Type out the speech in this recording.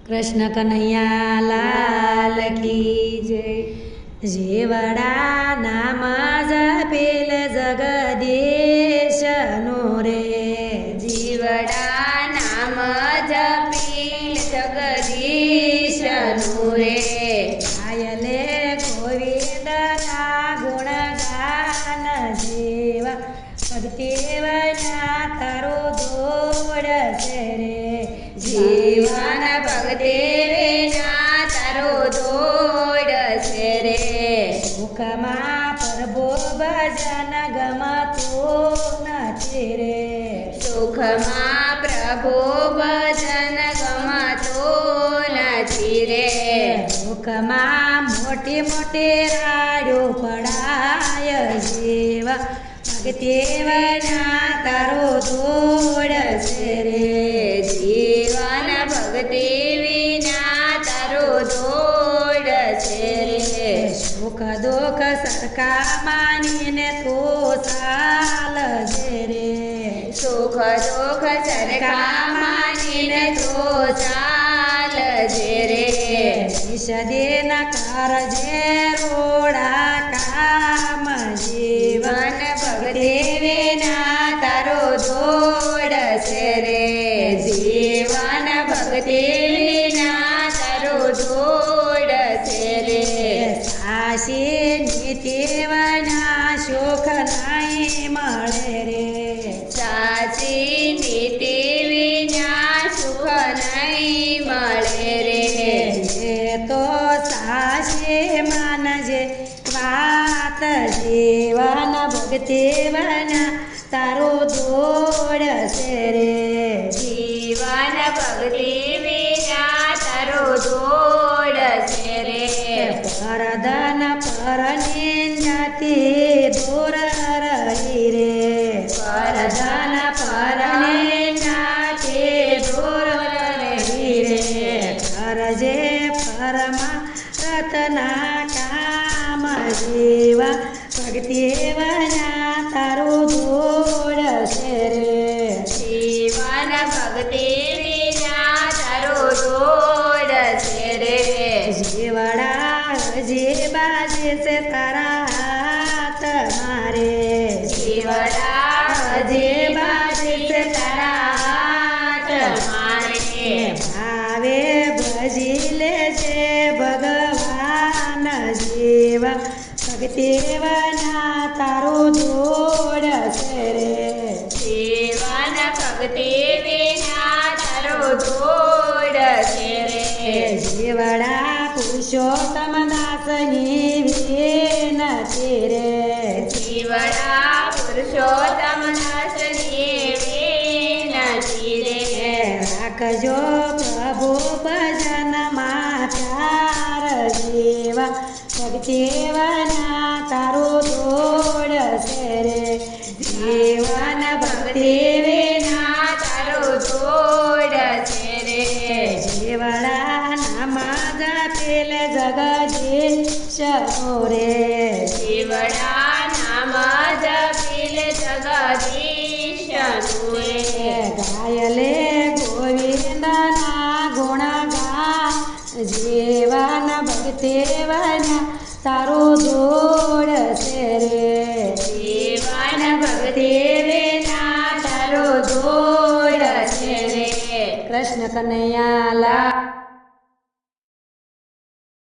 कृष्ण कन्हैया लाल की जय। जीवड़ा नाम जपेल जगदीश नो रे। जीवड़ा नाम जपेल जगदीश नो रे। गायले गोविंद ना गुण गान जीवा भक्तिवना तारो दौड़ से रे। जीवन भक्ति विना तारो दौड़ से रे। सुखमा प्रभु भजन गमतो નથી રે। सुखमा प्रभु भजन गमतो નથી रे। दुखमा मोटी मोटी राडो पड़ाय जीवा भक्ति वना तारो दौड़ से रे। जीवन भक्ति विना तारो दौड़ से रे। सुख दुख सरका मानीने तो चाल जे रे। सुख दुख सरका मानीने तो चाल जे रे। दिन करजे रोड़ा काम जीवन भक्ति विना तारो दौड़ से रे। जीवन भक्ति विना तारो दौड़ से रे। सासी नीतिवना सुख नहीं मळे रे। साची नीति विना सुख नहीं मळे रे। तो सासी मानजे वात जीवन भक्ति वना तारो दौड़ से रे। जीवन भक्ति विना तारो दौड़ से रे। परधन पर निंदती दूर रही रे। परधन पर निंदती दूर रही रे। करजे परमा रत्ना काम जीवा भक्ति वना तारो दौड़ से रे। जीवन भक्ति विना तारो दौड़ से रे। जीवड़ा जीवा से तारा हाथ मारे। जीवड़ा जीवा से तारा हाथ मारे। भावे भजिले से भगवान जीवा भक्ति वना तारो दौड़ से रे। जीवन भक्ति विना तारो दौड़ से रे। जीवड़ा पुरुषोत्तम दासनी विनती रे। जीवड़ा पुरुषोत्तम दासनी विनती रे। राखजो प्रभु भजन मा प्यार जीवा भक्ति वना तारो दौड़ से रे। जीवन भक्ति विना तारो दौड़ से रे। जीवड़ा नाम जपेल जगदीश नो रे। जीवड़ा नाम जपेल जगदीश नो रे। गायले गोविंद ना गुण गा जीवन भक्ति वना तारो दौड़ से रे। जीवन भक्ति विना तारो दौड़ से रे। कृष्ण कन्हैया लाल।